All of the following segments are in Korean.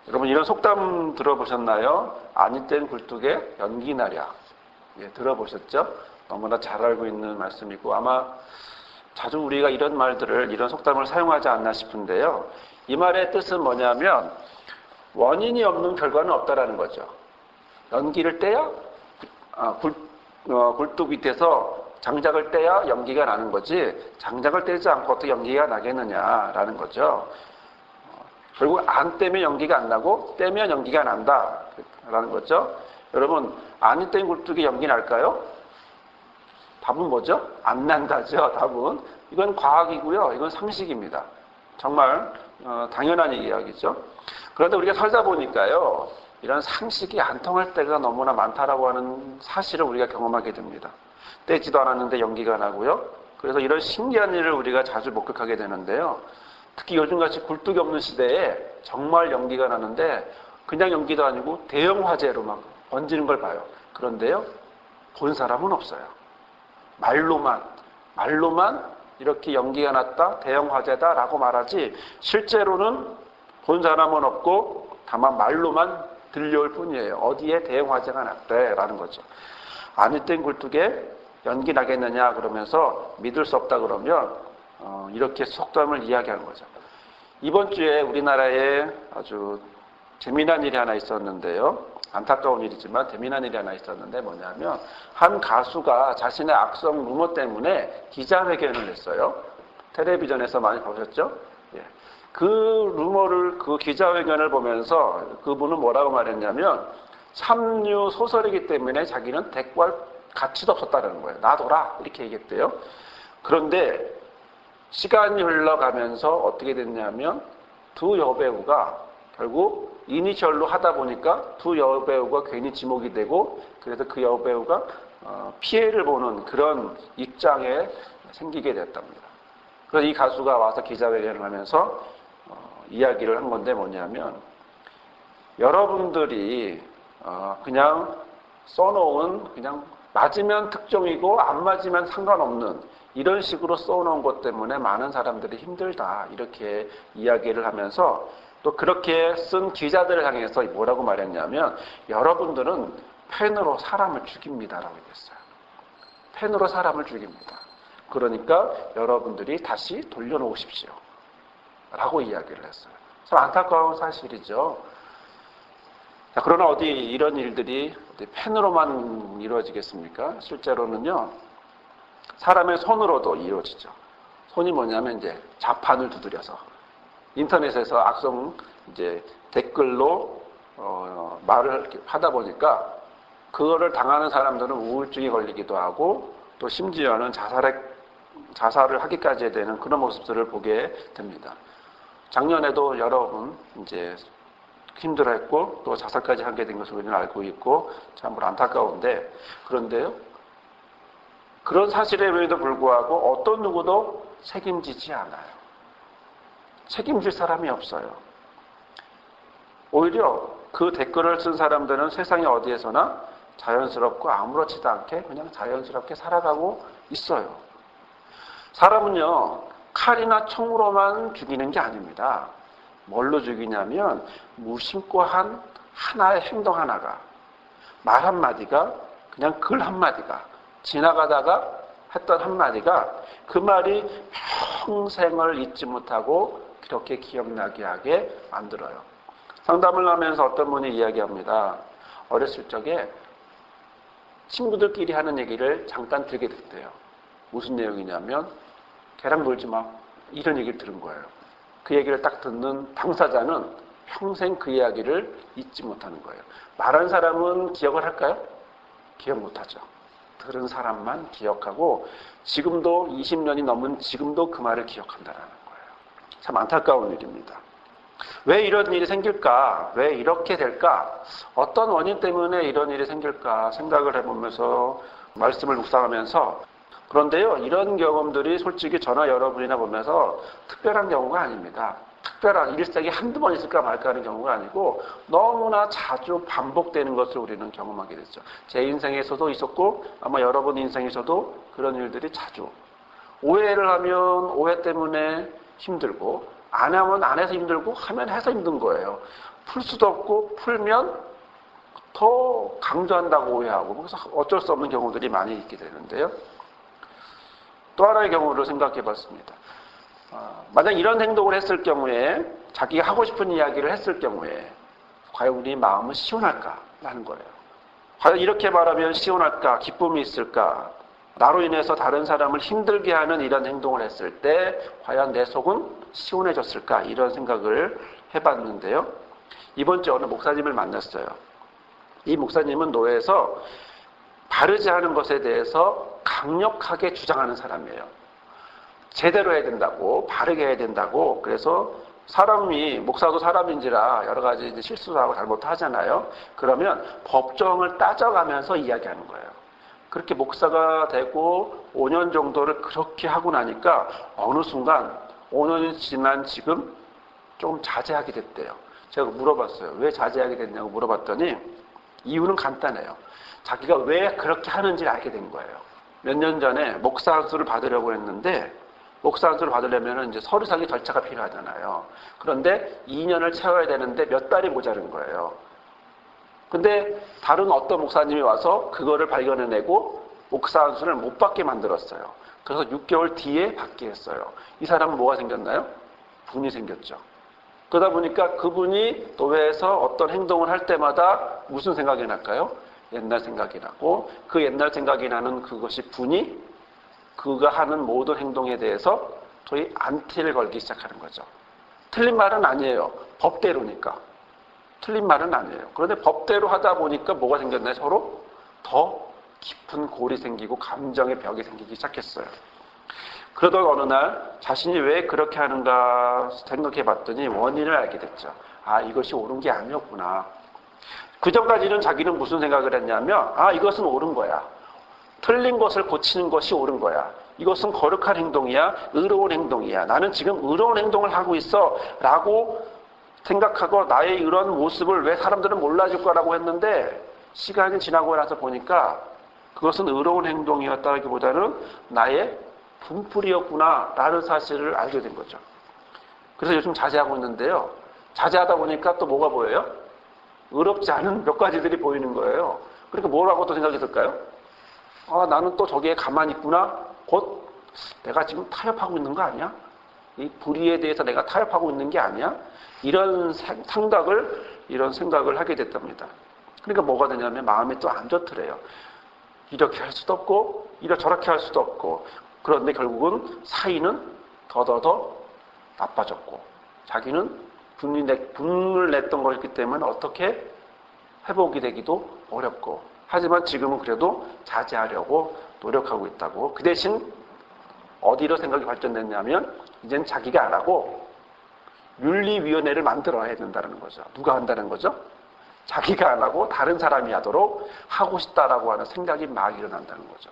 여러분 이런 속담 들어보셨나요? 아니 땐 굴뚝에 연기 나랴. 예, 들어보셨죠? 너무나 잘 알고 있는 말씀이고 아마 자주 우리가 이런 말들을 이런 속담을 사용하지 않나 싶은데요. 이 말의 뜻은 뭐냐면 원인이 없는 결과는 없다라는 거죠. 연기를 떼야 굴뚝 밑에서 장작을 떼야 연기가 나는 거지 장작을 떼지 않고 어떻게 연기가 나겠느냐라는 거죠. 결국 안 떼면 연기가 안 나고 떼면 연기가 난다라는 거죠. 여러분 안 뗀 굴뚝에 연기 날까요? 답은 뭐죠? 안 난다죠. 답은 이건 과학이고요. 이건 상식입니다. 정말 당연한 이야기죠. 그런데 우리가 살다 보니까요. 이런 상식이 안 통할 때가 너무나 많다라고 하는 사실을 우리가 경험하게 됩니다. 떼지도 않았는데 연기가 나고요. 그래서 이런 신기한 일을 우리가 자주 목격하게 되는데요. 특히 요즘같이 굴뚝이 없는 시대에 정말 연기가 나는데 그냥 연기도 아니고 대형 화재로 막 번지는 걸 봐요. 그런데요. 본 사람은 없어요. 말로만 이렇게 연기가 났다, 대형 화재다라고 말하지 실제로는 본 사람은 없고 다만 말로만 들려올 뿐이에요. 어디에 대형 화재가 났대라는 거죠. 아니 땐 굴뚝에 연기 나겠느냐 그러면서 믿을 수 없다 그러면 이렇게 속담을 이야기하는 거죠. 이번 주에 우리나라에 아주 재미난 일이 하나 있었는데요. 안타까운 일이지만 재미난 일이 하나 있었는데 뭐냐면 한 가수가 자신의 악성 루머 때문에 기자회견을 했어요. 텔레비전에서 많이 보셨죠? 예. 그 루머를 그 기자회견을 보면서 그분은 뭐라고 말했냐면 참류 소설이기 때문에 자기는 대꾸할 가치도 없었다는 거예요. 놔둬라 이렇게 얘기했대요. 그런데 시간이 흘러가면서 어떻게 됐냐면 두 여배우가 결국 이니셜로 하다 보니까 두 여배우가 괜히 지목이 되고 그래서 그 여배우가 피해를 보는 그런 입장에 생기게 됐답니다. 그래서 이 가수가 와서 기자회견을 하면서 이야기를 한 건데 뭐냐면 여러분들이 그냥 써놓은 그냥 맞으면 특종이고 안 맞으면 상관없는 이런 식으로 써놓은 것 때문에 많은 사람들이 힘들다 이렇게 이야기를 하면서 또 그렇게 쓴 기자들을 향해서 뭐라고 말했냐면 여러분들은 펜으로 사람을 죽입니다라고 얘기했어요. 펜으로 사람을 죽입니다. 그러니까 여러분들이 다시 돌려놓으십시오 라고 이야기를 했어요. 참 안타까운 사실이죠. 자, 그러나 어디 이런 일들이 펜으로만 이루어지겠습니까? 실제로는요 사람의 손으로도 이루어지죠. 손이 뭐냐면 이제 자판을 두드려서 인터넷에서 악성 이제 댓글로 말을 이렇게 하다 보니까 그거를 당하는 사람들은 우울증이 걸리기도 하고 또 심지어는 자살을 하기까지 되는 그런 모습들을 보게 됩니다. 작년에도 여러분 이제 힘들어했고 또 자살까지 하게 된 것을 우리는 알고 있고 참으로 안타까운데 그런데요. 그런 사실에도 불구하고 어떤 누구도 책임지지 않아요. 책임질 사람이 없어요. 오히려 그 댓글을 쓴 사람들은 세상에 어디에서나 자연스럽고 아무렇지도 않게 그냥 자연스럽게 살아가고 있어요. 사람은요, 칼이나 총으로만 죽이는 게 아닙니다. 뭘로 죽이냐면 무심코 한 하나의 행동 하나가 말 한마디가 그냥 글 한마디가 지나가다가 했던 한마디가 그 말이 평생을 잊지 못하고 그렇게 기억나게 하게 만들어요. 상담을 하면서 어떤 분이 이야기합니다. 어렸을 적에 친구들끼리 하는 얘기를 잠깐 들게 됐대요. 무슨 내용이냐면 걔랑 놀지 마 이런 얘기를 들은 거예요. 그 얘기를 딱 듣는 당사자는 평생 그 이야기를 잊지 못하는 거예요. 말한 사람은 기억을 할까요? 기억 못하죠. 들은 사람만 기억하고 지금도 20년이 넘은 지금도 그 말을 기억한다는 거예요. 참 안타까운 일입니다. 왜 이런 일이 생길까? 왜 이렇게 될까? 어떤 원인 때문에 이런 일이 생길까 생각을 해보면서 말씀을 묵상하면서 그런데요. 이런 경험들이 솔직히 저나 여러분이나 보면서 특별한 경우가 아닙니다. 특별한 일생에 한두 번 있을까 말까 하는 경우가 아니고 너무나 자주 반복되는 것을 우리는 경험하게 됐죠. 제 인생에서도 있었고 아마 여러분 인생에서도 그런 일들이 자주 오해를 하면 오해 때문에 힘들고 안 하면 안 해서 힘들고 하면 해서 힘든 거예요. 풀 수도 없고 풀면 더 강조한다고 오해하고 그래서 어쩔 수 없는 경우들이 많이 있게 되는데요. 또 하나의 경우를 생각해 봤습니다. 만약 이런 행동을 했을 경우에 자기가 하고 싶은 이야기를 했을 경우에 과연 우리 마음은 시원할까라는 거예요. 과연 이렇게 말하면 시원할까? 기쁨이 있을까? 나로 인해서 다른 사람을 힘들게 하는 이런 행동을 했을 때 과연 내 속은 시원해졌을까? 이런 생각을 해봤는데요. 이번 주에 어느 목사님을 만났어요. 이 목사님은 노예에서 바르지 않은 것에 대해서 강력하게 주장하는 사람이에요. 제대로 해야 된다고, 바르게 해야 된다고. 그래서 사람이, 목사도 사람인지라 여러 가지 실수도 하고 잘못도 하잖아요. 그러면 법정을 따져가면서 이야기하는 거예요. 그렇게 목사가 되고 5년 정도를 그렇게 하고 나니까 어느 순간 5년이 지난 지금 좀 자제하게 됐대요. 제가 물어봤어요. 왜 자제하게 됐냐고 물어봤더니 이유는 간단해요. 자기가 왜 그렇게 하는지를 알게 된 거예요. 몇 년 전에 목사 안수를 받으려고 했는데 목사 안수를 받으려면 이제 서류상의 절차가 필요하잖아요. 그런데 2년을 채워야 되는데 몇 달이 모자른 거예요. 근데 다른 어떤 목사님이 와서 그거를 발견해내고 목사 안수를 못 받게 만들었어요. 그래서 6개월 뒤에 받게 했어요. 이 사람은 뭐가 생겼나요? 분이 생겼죠. 그러다 보니까 그분이 노예에서 어떤 행동을 할 때마다 무슨 생각이 날까요? 옛날 생각이 나고 그 옛날 생각이 나는 그것이 분이 그가 하는 모든 행동에 대해서 소위 안티를 걸기 시작하는 거죠. 틀린 말은 아니에요. 법대로니까. 틀린 말은 아니에요. 그런데 법대로 하다 보니까 뭐가 생겼나요? 서로 더 깊은 골이 생기고 감정의 벽이 생기기 시작했어요. 그러던 어느 날 자신이 왜 그렇게 하는가 생각해 봤더니 원인을 알게 됐죠. 아, 이것이 옳은 게 아니었구나. 그 전까지는 자기는 무슨 생각을 했냐면 이것은 옳은 거야. 틀린 것을 고치는 것이 옳은 거야. 이것은 거룩한 행동이야. 의로운 행동이야. 나는 지금 의로운 행동을 하고 있어. 라고 생각하고 나의 이런 모습을 왜 사람들은 몰라줄 거라고 했는데 시간이 지나고 나서 보니까 그것은 의로운 행동이었다기보다는 나의 분풀이였구나 라는 사실을 알게 된 거죠. 그래서 요즘 자제하고 있는데요. 자제하다 보니까 또 뭐가 보여요? 의롭지 않은 몇 가지들이 보이는 거예요. 그러니까 뭐라고 또 생각이 들까요? 나는 또 저기에 가만히 있구나. 곧 내가 지금 타협하고 있는 거 아니야? 이 불의에 대해서 내가 타협하고 있는 게 아니야? 이런 생각을 하게 됐답니다. 그러니까 뭐가 되냐면 마음이 또 안 좋더래요. 이렇게 할 수도 없고 저렇게 할 수도 없고 그런데 결국은 사이는 더더더 나빠졌고 자기는 분을 냈던 것이기 때문에 어떻게 회복이 되기도 어렵고 하지만 지금은 그래도 자제하려고 노력하고 있다고. 그 대신 어디로 생각이 발전됐냐면 이젠 자기가 안 하고 윤리위원회를 만들어야 된다는 거죠. 누가 한다는 거죠? 자기가 안 하고 다른 사람이 하도록 하고 싶다라고 하는 생각이 막 일어난다는 거죠.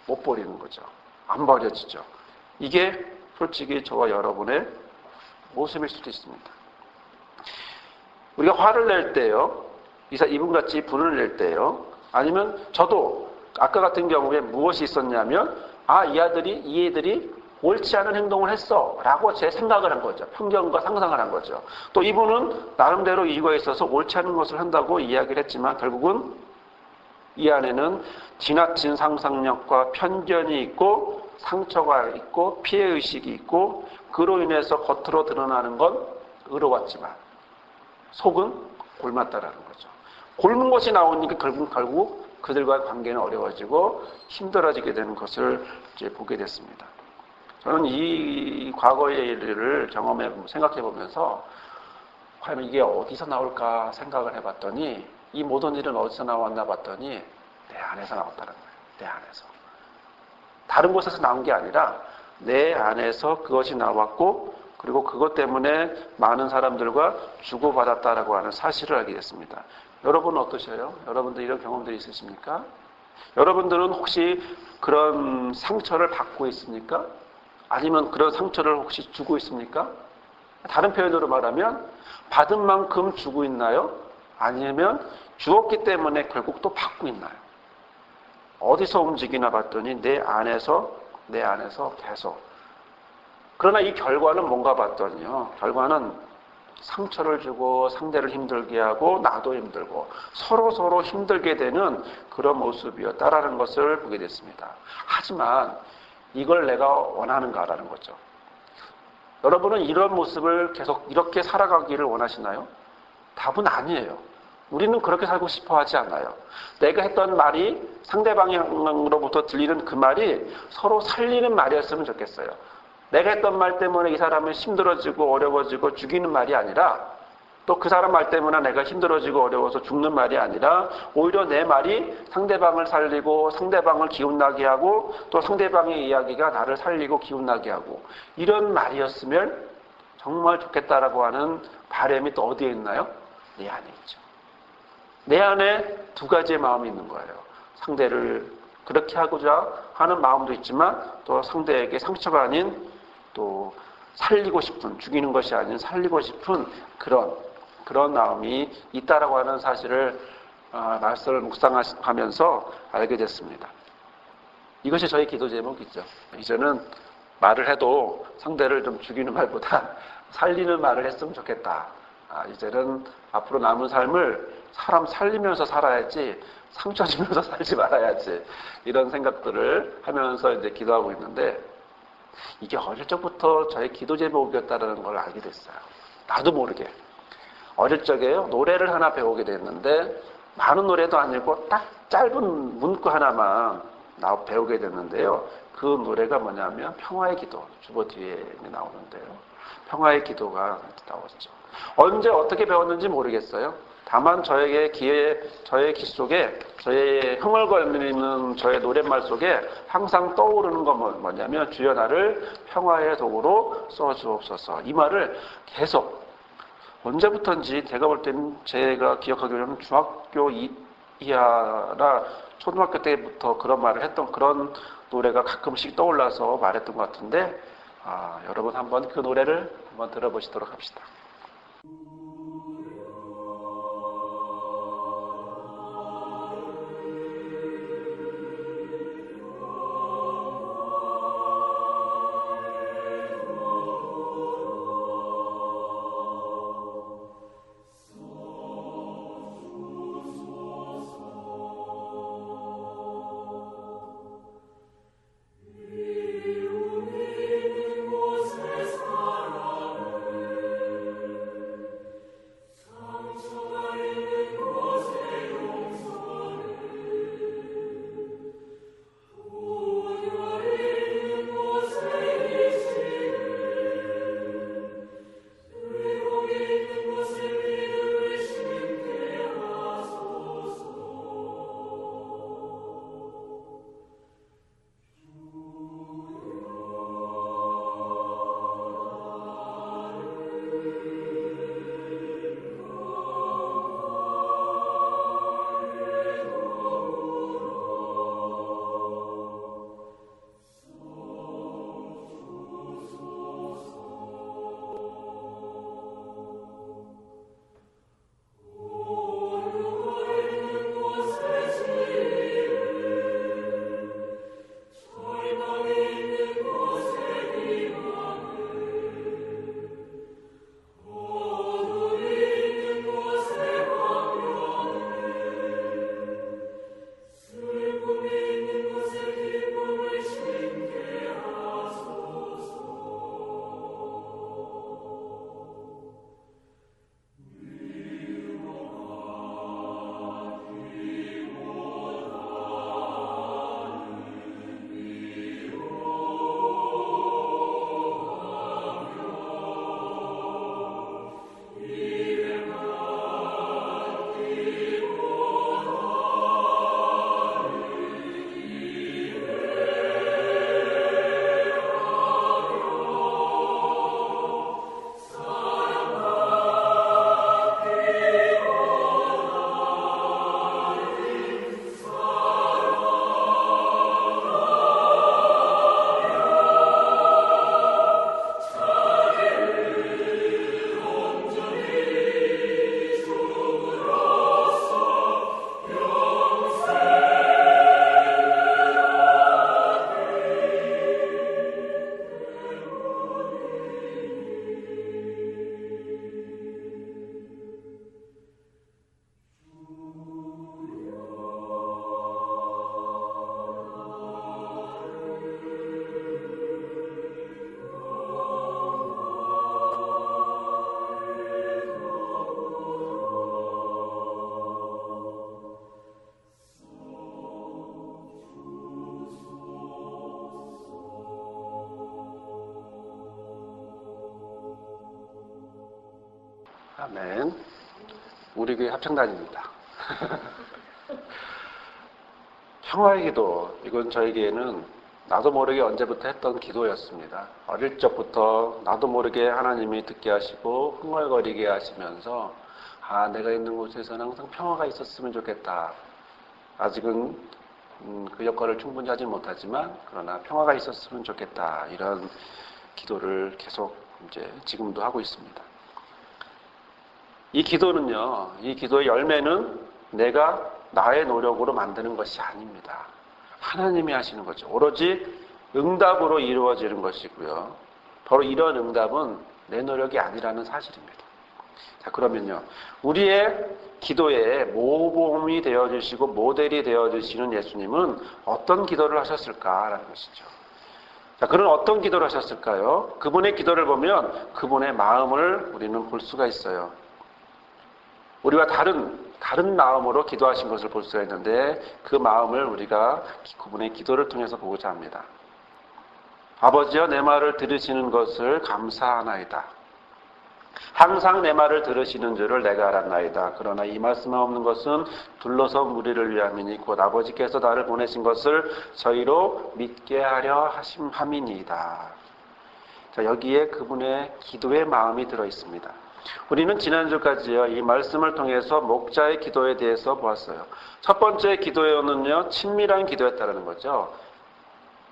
못 버리는 거죠. 안 버려지죠. 이게 솔직히 저와 여러분의 모습일 수도 있습니다. 우리가 화를 낼 때요. 이분같이 분을 낼 때요. 아니면 저도 아까 같은 경우에 무엇이 있었냐면 이 애들이 옳지 않은 행동을 했어 라고 제 생각을 한 거죠. 편견과 상상을 한 거죠. 또 이분은 나름대로 이유가 있어서 옳지 않은 것을 한다고 이야기를 했지만 결국은 이 안에는 지나친 상상력과 편견이 있고 상처가 있고 피해의식이 있고 그로 인해서 겉으로 드러나는 건 의로웠지만 속은 골맞다라는 거죠. 골문 것이 나오니까 결국 그들과의 관계는 어려워지고 힘들어지게 되는 것을 이제 보게 됐습니다. 저는 이 과거의 일을 생각해 보면서 과연 이게 어디서 나올까 생각을 해봤더니 이 모든 일은 어디서 나왔나 봤더니 내 안에서 나왔다는 거예요. 내 안에서. 다른 곳에서 나온 게 아니라 내 안에서 그것이 나왔고 그리고 그것 때문에 많은 사람들과 주고받았다라고 하는 사실을 알게 됐습니다. 여러분은 어떠셔요? 여러분들 이런 경험들이 있으십니까? 여러분들은 혹시 그런 상처를 받고 있습니까? 아니면 그런 상처를 혹시 주고 있습니까? 다른 표현으로 말하면 받은 만큼 주고 있나요? 아니면 주었기 때문에 결국 또 받고 있나요? 어디서 움직이나 봤더니 내 안에서 계속 그러나 이 결과는 뭔가 봤더니요. 결과는 상처를 주고 상대를 힘들게 하고 나도 힘들고 서로 힘들게 되는 그런 모습이었다라는 것을 보게 됐습니다. 하지만 이걸 내가 원하는가라는 거죠. 여러분은 이런 모습을 계속 이렇게 살아가기를 원하시나요? 답은 아니에요. 우리는 그렇게 살고 싶어 하지 않아요. 내가 했던 말이 상대방으로부터 들리는 그 말이 서로 살리는 말이었으면 좋겠어요. 내가 했던 말 때문에 이 사람은 힘들어지고 어려워지고 죽이는 말이 아니라 또 그 사람 말 때문에 내가 힘들어지고 어려워서 죽는 말이 아니라 오히려 내 말이 상대방을 살리고 상대방을 기운나게 하고 또 상대방의 이야기가 나를 살리고 기운나게 하고 이런 말이었으면 정말 좋겠다라고 하는 바람이 또 어디에 있나요? 내 안에 있죠. 내 안에 두 가지의 마음이 있는 거예요. 상대를 그렇게 하고자 하는 마음도 있지만 또 상대에게 상처가 아닌 또 살리고 싶은, 죽이는 것이 아닌 살리고 싶은 그런 마음이 있다라고 하는 사실을 말씀을 묵상하면서 알게 됐습니다. 이것이 저희 기도 제목이죠. 이제는 말을 해도 상대를 좀 죽이는 말보다 살리는 말을 했으면 좋겠다. 이제는 앞으로 남은 삶을 사람 살리면서 살아야지 상처 주면서 살지 말아야지 이런 생각들을 하면서 이제 기도하고 있는데 이게 어릴 적부터 저의 기도 제목이었다는 걸 알게 됐어요. 나도 모르게. 어릴 적에요. 노래를 하나 배우게 됐는데 많은 노래도 아니고 딱 짧은 문구 하나만 배우게 됐는데요. 그 노래가 뭐냐면 평화의 기도. 주보 뒤에 나오는데요. 평화의 기도가 나왔죠. 언제 어떻게 배웠는지 모르겠어요. 다만 저의 귀 속에 저의 흥얼거리는 저의 노랫말 속에 항상 떠오르는 건 뭐냐면 주여 나를 평화의 도구로 써주옵소서. 이 말을 계속 언제부터인지 제가 볼 때는 제가 기억하기로는 중학교 이하나 초등학교 때부터 그런 말을 했던 그런 노래가 가끔씩 떠올라서 말했던 것 같은데 여러분 한번 그 노래를 한번 들어보시도록 합시다. 아멘. 우리 교회 합창단입니다. 평화의 기도, 이건 저에게는 나도 모르게 언제부터 했던 기도였습니다. 어릴 적부터 나도 모르게 하나님이 듣게 하시고 흥얼거리게 하시면서 내가 있는 곳에서는 항상 평화가 있었으면 좋겠다. 아직은 그 역할을 충분히 하지 못하지만 그러나 평화가 있었으면 좋겠다. 이런 기도를 계속 이제 지금도 하고 있습니다. 이 기도는요, 이 기도의 열매는 내가 나의 노력으로 만드는 것이 아닙니다. 하나님이 하시는 거죠. 오로지 응답으로 이루어지는 것이고요. 바로 이런 응답은 내 노력이 아니라는 사실입니다. 자, 그러면요, 우리의 기도에 모범이 되어주시고 모델이 되어주시는 예수님은 어떤 기도를 하셨을까라는 것이죠. 자, 그런 어떤 기도를 하셨을까요? 그분의 기도를 보면 그분의 마음을 우리는 볼 수가 있어요. 우리와 다른 마음으로 기도하신 것을 볼 수가 있는데 그 마음을 우리가 그분의 기도를 통해서 보고자 합니다. 아버지여 내 말을 들으시는 것을 감사하나이다. 항상 내 말을 들으시는 줄을 내가 알았나이다. 그러나 이 말씀에 없는 것은 둘러선 무리를 위함이니 곧 아버지께서 나를 보내신 것을 저희로 믿게 하려 함이니이다. 자, 여기에 그분의 기도의 마음이 들어 있습니다. 우리는 지난주까지요, 이 말씀을 통해서 목자의 기도에 대해서 보았어요. 첫 번째 기도에는요, 친밀한 기도였다는 거죠.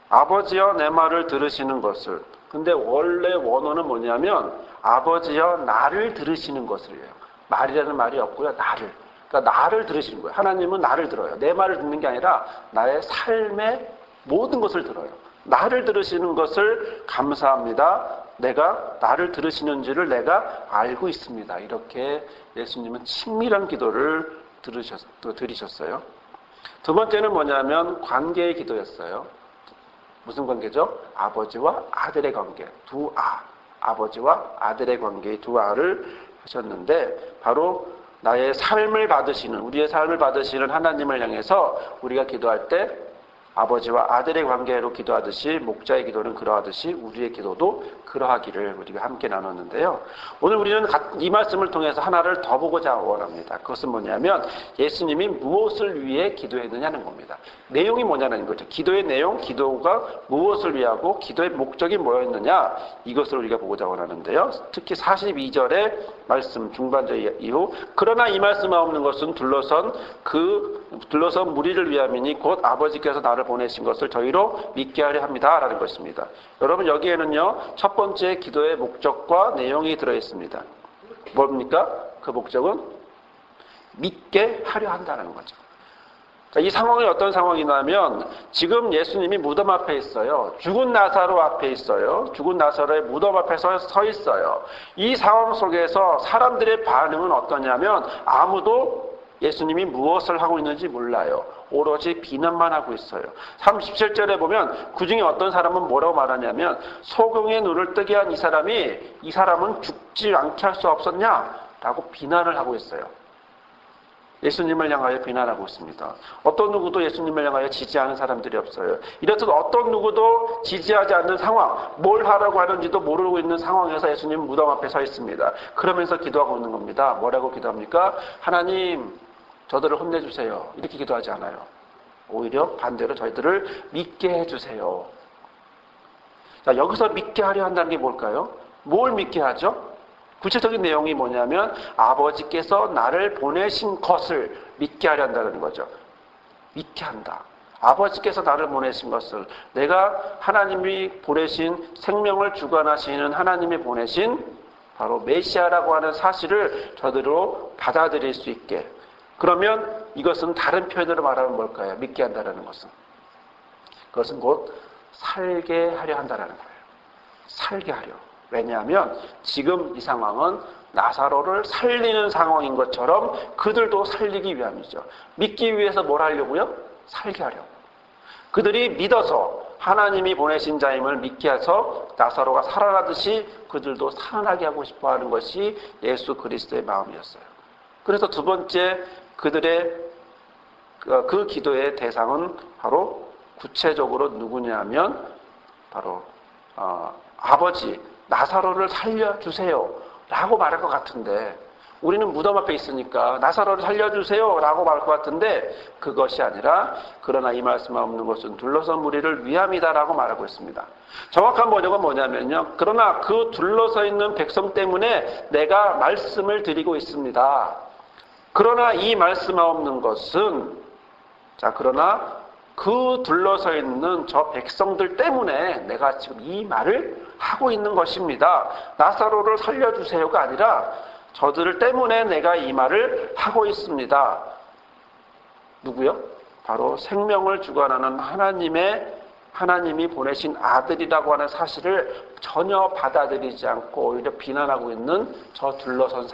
아버지여 내 말을 들으시는 것을. 근데 원래 원어는 뭐냐면 아버지여 나를 들으시는 것을요. 말이라는 말이 없고요, 나를. 그러니까 나를 들으시는 거예요. 하나님은 나를 들어요. 내 말을 듣는 게 아니라 나의 삶의 모든 것을 들어요. 나를 들으시는 것을 감사합니다. 내가 나를 들으시는지를 내가 알고 있습니다. 이렇게 예수님은 친밀한 기도를 드리셨어요. 두 번째는 뭐냐면 관계의 기도였어요. 무슨 관계죠? 아버지와 아들의 관계. 아버지와 아들의 관계, 두 아를 하셨는데 바로 나의 삶을 받으시는, 우리의 삶을 받으시는 하나님을 향해서 우리가 기도할 때 아버지와 아들의 관계로 기도하듯이 목자의 기도는 그러하듯이 우리의 기도도 그러하기를 우리가 함께 나눴는데요. 오늘 우리는 이 말씀을 통해서 하나를 더 보고자 원합니다. 그것은 뭐냐면 예수님이 무엇을 위해 기도했느냐는 겁니다. 내용이 뭐냐는 거죠. 기도의 내용, 기도가 무엇을 위하고 기도의 목적이 뭐였느냐, 이것을 우리가 보고자 원하는데요. 특히 42절의 말씀 중반절 이후 그러나 이 말씀에 없는 것은 둘러선 무리를 위함이니 곧 아버지께서 나를 보내신 것을 저희로 믿게 하려 합니다. 라는 것입니다. 여러분 여기에는요, 첫 번째 기도의 목적과 내용이 들어있습니다. 뭡니까? 그 목적은 믿게 하려 한다는 거죠. 자, 이 상황이 어떤 상황이냐면 지금 예수님이 무덤 앞에 있어요. 죽은 나사로 앞에 있어요. 죽은 나사로의 무덤 앞에 서 있어요. 이 상황 속에서 사람들의 반응은 어떠냐면 아무도 예수님이 무엇을 하고 있는지 몰라요. 오로지 비난만 하고 있어요. 37절에 보면 그 중에 어떤 사람은 뭐라고 말하냐면 소경의 눈을 뜨게 한 이 사람은 죽지 않게 할 수 없었냐? 라고 비난을 하고 있어요. 예수님을 향하여 비난하고 있습니다. 어떤 누구도 예수님을 향하여 지지하는 사람들이 없어요. 이렇듯 어떤 누구도 지지하지 않는 상황, 뭘 하라고 하는지도 모르고 있는 상황에서 예수님은 무덤 앞에 서 있습니다. 그러면서 기도하고 있는 겁니다. 뭐라고 기도합니까? 하나님, 저들을 혼내주세요. 이렇게 기도하지 않아요. 오히려 반대로 저희들을 믿게 해주세요. 자, 여기서 믿게 하려 한다는 게 뭘까요? 뭘 믿게 하죠? 구체적인 내용이 뭐냐면 아버지께서 나를 보내신 것을 믿게 하려 한다는 거죠. 믿게 한다. 아버지께서 나를 보내신 것을, 내가 하나님이 보내신 생명을 주관하시는 하나님이 보내신 바로 메시아라고 하는 사실을 저들로 받아들일 수 있게. 그러면 이것은 다른 표현으로 말하면 뭘까요? 믿게 한다는 것은. 그것은 곧 살게 하려 한다는 거예요. 살게 하려. 왜냐하면 지금 이 상황은 나사로를 살리는 상황인 것처럼 그들도 살리기 위함이죠. 믿기 위해서 뭘 하려고요? 살게 하려고. 그들이 믿어서 하나님이 보내신 자임을 믿게 해서 나사로가 살아나듯이 그들도 살아나게 하고 싶어하는 것이 예수 그리스도의 마음이었어요. 그래서 두 번째 그들의 그 기도의 대상은 바로 구체적으로 누구냐면 바로 아버지 나사로를 살려주세요 라고 말할 것 같은데 우리는 무덤 앞에 있으니까 나사로를 살려주세요 라고 말할 것 같은데 그것이 아니라 그러나 이 말씀에 없는 것은 둘러선 무리를 위함이다 라고 말하고 있습니다. 정확한 번역은 뭐냐면요. 그러나 그 둘러서 있는 백성 때문에 내가 말씀을 드리고 있습니다. 그러나 이 말씀에 없는 것은 그러나 그 둘러서 있는 저 백성들 때문에 내가 지금 이 말을 하고 있는 것입니다. 나사로를 살려주세요가 아니라 저들 때문에 내가 이 말을 하고 있습니다. 누구요? 바로 생명을 주관하는 하나님이 보내신 아들이라고 하는 사실을 전혀 받아들이지 않고 오히려 비난하고 있는 저 둘러선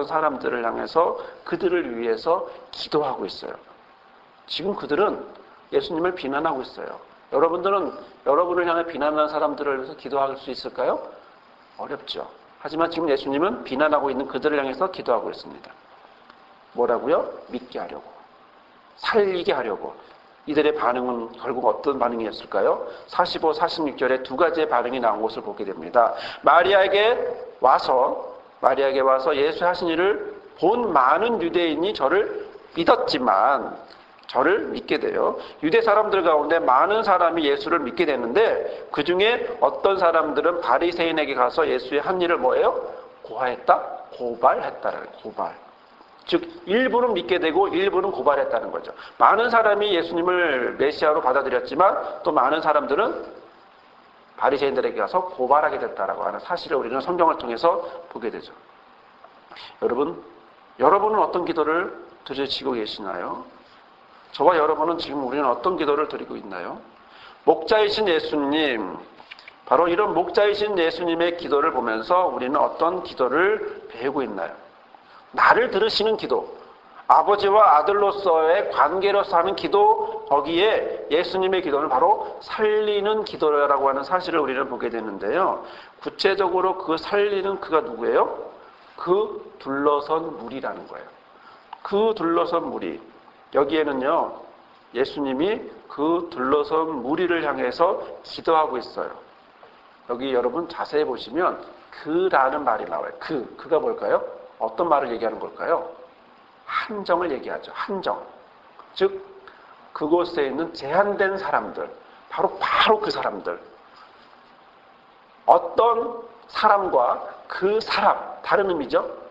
사람들을 향해서 그들을 위해서 기도하고 있어요. 지금 그들은 예수님을 비난하고 있어요. 여러분들은 여러분을 향해 비난하는 사람들을 위해서 기도할 수 있을까요? 어렵죠. 하지만 지금 예수님은 비난하고 있는 그들을 향해서 기도하고 있습니다. 뭐라고요? 믿게 하려고. 살리게 하려고. 이들의 반응은 결국 어떤 반응이었을까요? 45, 46절에 두 가지의 반응이 나온 것을 보게 됩니다. 마리아에게 와서 예수 하신 일을 본 많은 유대인이 저를 믿었지만 저를 믿게 돼요. 유대 사람들 가운데 많은 사람이 예수를 믿게 되는데 그 중에 어떤 사람들은 바리새인에게 가서 예수의 한 일을 뭐예요? 고발했다라는 고발. 즉 일부는 믿게 되고 일부는 고발했다는 거죠. 많은 사람이 예수님을 메시아로 받아들였지만 또 많은 사람들은 바리새인들에게 가서 고발하게 됐다라고 하는 사실을 우리는 성경을 통해서 보게 되죠. 여러분은 어떤 기도를 드리고 계시나요? 저와 여러분은 지금 우리는 어떤 기도를 드리고 있나요? 목자이신 예수님, 바로 이런 목자이신 예수님의 기도를 보면서 우리는 어떤 기도를 배우고 있나요? 나를 들으시는 기도, 아버지와 아들로서의 관계로서 하는 기도, 거기에 예수님의 기도는 바로 살리는 기도라고 하는 사실을 우리는 보게 되는데요. 구체적으로 그 살리는 그가 누구예요? 그 둘러선 무리라는 거예요. 그 둘러선 무리. 여기에는요, 예수님이 그 둘러선 무리를 향해서 기도하고 있어요. 여기 여러분 자세히 보시면 그라는 말이 나와요. 그가 뭘까요? 어떤 말을 얘기하는 걸까요? 한정을 얘기하죠. 한정. 즉 그곳에 있는 제한된 사람들, 바로 그 사람들. 어떤 사람과 그 사람, 다른 의미죠.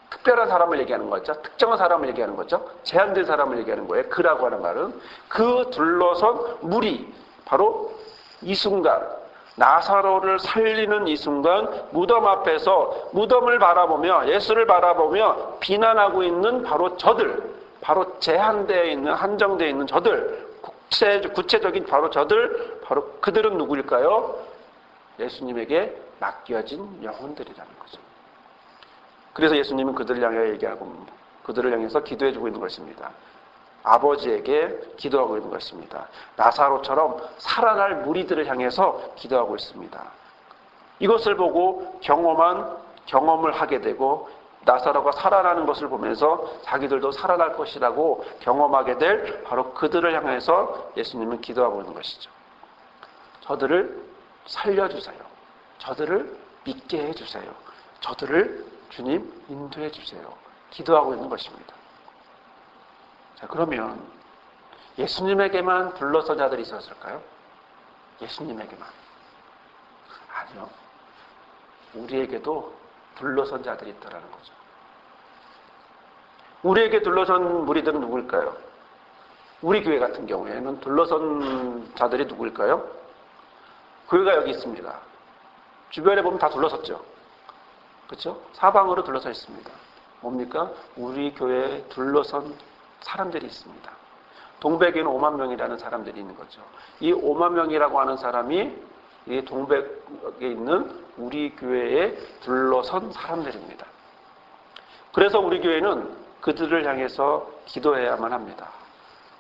특별한 사람을 얘기하는 거죠. 특정한 사람을 얘기하는 거죠. 제한된 사람을 얘기하는 거예요. 그라고 하는 말은 그 둘러선 무리, 바로 이 순간 나사로를 살리는 이 순간 무덤 앞에서 무덤을 바라보며 예수를 바라보며 비난하고 있는 바로 저들, 바로 제한되어 있는 한정되어 있는 저들, 구체적인 바로 저들, 바로 그들은 누구일까요? 예수님에게 맡겨진 영혼들이라는 거죠. 그래서 예수님은 그들을 향해 얘기하고 그들을 향해서 기도해주고 있는 것입니다. 아버지에게 기도하고 있는 것입니다. 나사로처럼 살아날 무리들을 향해서 기도하고 있습니다. 이것을 보고 경험을 하게 되고 나사로가 살아나는 것을 보면서 자기들도 살아날 것이라고 경험하게 될 바로 그들을 향해서 예수님은 기도하고 있는 것이죠. 저들을 살려주세요. 저들을 믿게 해주세요. 저들을 주님 인도해 주세요. 기도하고 있는 것입니다. 자, 그러면 예수님에게만 둘러선 자들이 있었을까요? 예수님에게만. 아니요. 우리에게도 둘러선 자들이 있다라는 거죠. 우리에게 둘러선 무리들은 누구일까요? 우리 교회 같은 경우에는 둘러선 자들이 누구일까요? 교회가 여기 있습니다. 주변에 보면 다 둘러섰죠. 그렇죠? 사방으로 둘러서 있습니다. 뭡니까? 우리 교회에 둘러선 사람들이 있습니다. 동백에는 5만 명이라는 사람들이 있는 거죠. 이 5만 명이라고 하는 사람이 이 동백에 있는 우리 교회에 둘러선 사람들입니다. 그래서 우리 교회는 그들을 향해서 기도해야만 합니다.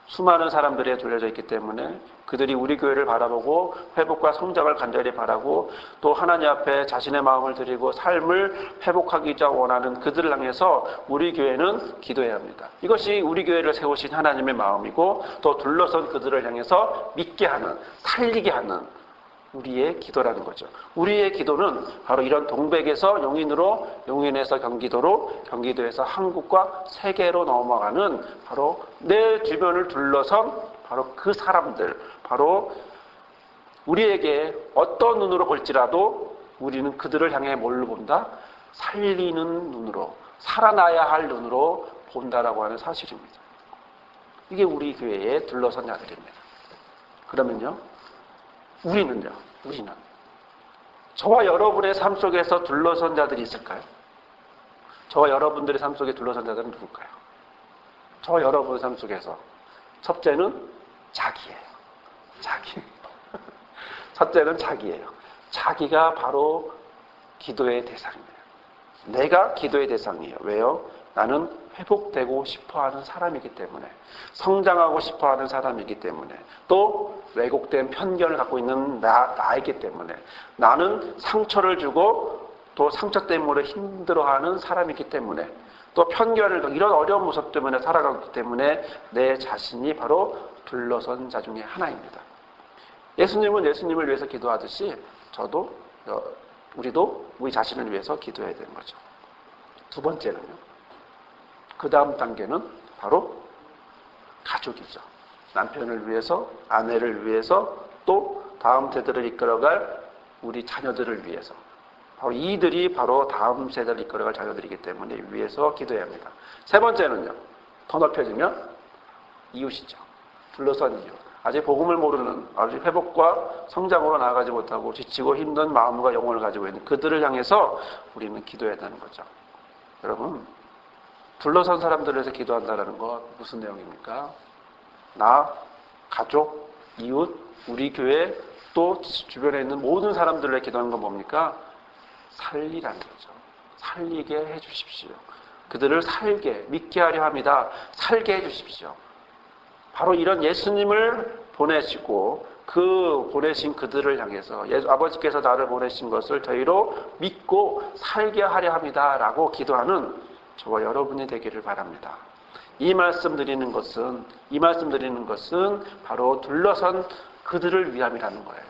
수많은 사람들이 둘러져 있기 때문에 그들이 우리 교회를 바라보고 회복과 성장을 간절히 바라고 또 하나님 앞에 자신의 마음을 드리고 삶을 회복하기자 원하는 그들을 향해서 우리 교회는 기도해야 합니다. 이것이 우리 교회를 세우신 하나님의 마음이고 또 둘러선 그들을 향해서 믿게 하는, 살리게 하는 우리의 기도라는 거죠. 우리의 기도는 바로 이런 동백에서 용인으로, 용인에서 경기도로, 경기도에서 한국과 세계로 넘어가는 바로 내 주변을 둘러선 바로 그 사람들, 바로 우리에게 어떤 눈으로 볼지라도 우리는 그들을 향해 뭘로 본다? 살리는 눈으로, 살아나야 할 눈으로 본다라고 하는 사실입니다. 이게 우리 교회에 둘러선 자들입니다. 그러면요, 우리는 저와 여러분의 삶 속에서 둘러선 자들이 있을까요? 저와 여러분들의 삶 속에 둘러선 자들은 누굴까요? 저와 여러분의 삶 속에서 첫째는 자기예요. 자기. 첫째는 자기예요. 자기가 바로 기도의 대상이에요. 내가 기도의 대상이에요. 왜요? 나는 회복되고 싶어하는 사람이기 때문에, 성장하고 싶어하는 사람이기 때문에, 또 왜곡된 편견을 갖고 있는 나이기 때문에, 나는 상처를 주고 또 상처 때문에 힘들어하는 사람이기 때문에, 또 편견을, 이런 어려운 모습 때문에 살아가기 때문에 내 자신이 바로 둘러선 자 중에 하나입니다. 예수님은 예수님을 위해서 기도하듯이 우리도 우리 자신을 위해서 기도해야 되는 거죠. 두 번째는요, 그 다음 단계는 바로 가족이죠. 남편을 위해서, 아내를 위해서, 또 다음 세대를 이끌어갈 우리 자녀들을 위해서, 바로 이들이 바로 다음 세대를 이끌어갈 자녀들이기 때문에 위해서 기도해야 합니다. 세 번째는요, 더 넓혀지면 이웃이죠. 둘러싼 이웃. 아직 복음을 모르는, 아직 회복과 성장으로 나아가지 못하고 지치고 힘든 마음과 영혼을 가지고 있는 그들을 향해서 우리는 기도해야 되는 거죠. 여러분, 둘러선 사람들을 위해서 기도한다는 것 무슨 내용입니까? 나, 가족, 이웃, 우리 교회, 또 주변에 있는 모든 사람들을 위해 기도하는 건 뭡니까? 살리라는 거죠. 살리게 해 주십시오. 그들을 살게, 믿게 하려 합니다. 살게 해 주십시오. 바로 이런 예수님을 보내시고 그 보내신 그들을 향해서 아버지께서 나를 보내신 것을 저희로 믿고 살게 하려 합니다. 라고 기도하는 저와 여러분이 되기를 바랍니다. 이 말씀 드리는 것은 바로 둘러선 그들을 위함이라는 거예요.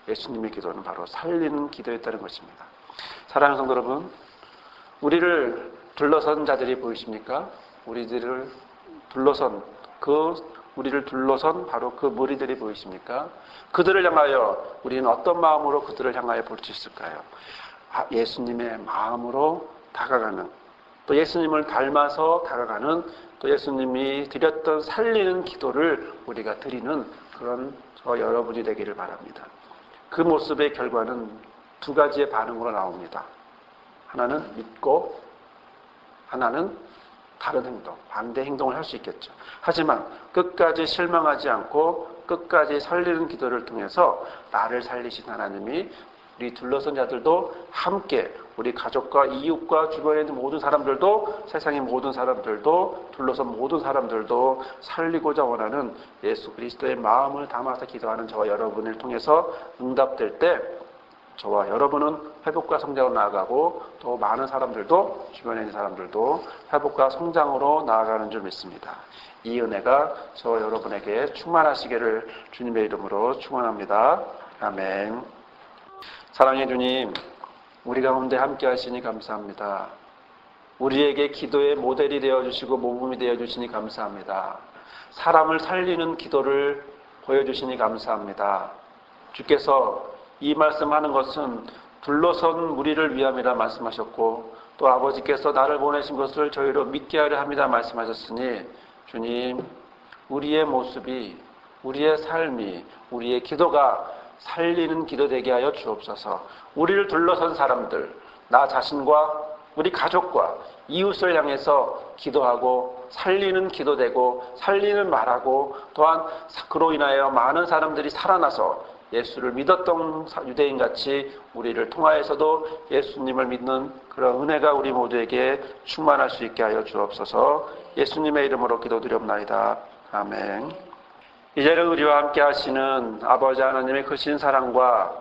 예수님의 기도는 바로 살리는 기도였다는 것입니다. 사랑하는 성도 여러분, 우리를 둘러선 자들이 보이십니까? 우리를 둘러선 바로 그 무리들이 보이십니까? 그들을 향하여 우리는 어떤 마음으로 그들을 향하여 볼 수 있을까요? 예수님의 마음으로 다가가는, 또 예수님을 닮아서 다가가는, 또 예수님이 드렸던 살리는 기도를 우리가 드리는 그런 여러분이 되기를 바랍니다. 그 모습의 결과는 두 가지의 반응으로 나옵니다. 하나는 믿고, 하나는 다른 행동, 반대 행동을 할 수 있겠죠. 하지만 끝까지 실망하지 않고 끝까지 살리는 기도를 통해서 나를 살리신 하나님이 우리 둘러선 자들도 함께, 우리 가족과 이웃과 주변에 있는 모든 사람들도, 세상의 모든 사람들도, 둘러선 모든 사람들도 살리고자 원하는 예수 그리스도의 마음을 담아서 기도하는 저와 여러분을 통해서 응답될 때 저와 여러분은 회복과 성장으로 나아가고, 또 많은 사람들도, 주변에 있는 사람들도 회복과 성장으로 나아가는 줄 믿습니다. 이 은혜가 저와 여러분에게 충만하시기를 주님의 이름으로 축원합니다. 아멘. 사랑의 주님, 우리 가운데 함께 하시니 감사합니다. 우리에게 기도의 모델이 되어주시고 모범이 되어주시니 감사합니다. 사람을 살리는 기도를 보여주시니 감사합니다. 주께서 이 말씀하는 것은 둘러선 무리를 위함이라 말씀하셨고, 또 아버지께서 나를 보내신 것을 저희로 믿게 하려 합니다 말씀하셨으니, 주님, 우리의 모습이, 우리의 삶이, 우리의 기도가 살리는 기도 되게 하여 주옵소서. 우리를 둘러선 사람들, 나 자신과 우리 가족과 이웃을 향해서 기도하고 살리는 기도되고 살리는 말하고, 또한 그로 인하여 많은 사람들이 살아나서 예수를 믿었던 유대인같이 우리를 통하여서도 예수님을 믿는 그런 은혜가 우리 모두에게 충만할 수 있게 하여 주옵소서. 예수님의 이름으로 기도드리옵나이다. 아멘. 이제는 우리와 함께 하시는 아버지 하나님의 크신 사랑과,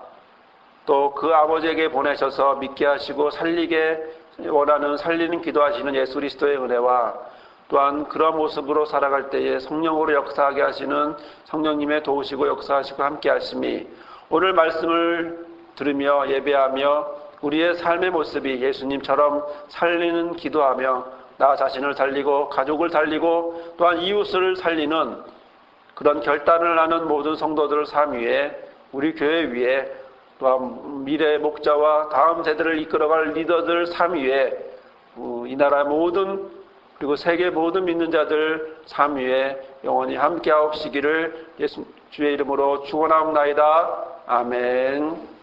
또 그 아버지에게 보내셔서 믿게 하시고 살리게 원하는 살리는 기도하시는 예수 그리스도의 은혜와, 또한 그런 모습으로 살아갈 때에 성령으로 역사하게 하시는 성령님의 도우시고 역사하시고 함께 하심이 오늘 말씀을 들으며 예배하며 우리의 삶의 모습이 예수님처럼 살리는 기도하며 나 자신을 살리고 가족을 살리고 또한 이웃을 살리는 그런 결단을 하는 모든 성도들 삶 위에 우리 교회 위에 또한 미래 목자와 다음 세대를 이끌어갈 리더들 삶 위에 이 나라 모든 그리고 세계 모든 믿는 자들 삶 위에 영원히 함께하옵시기를 예수 주의 이름으로 축원하옵나이다. 아멘.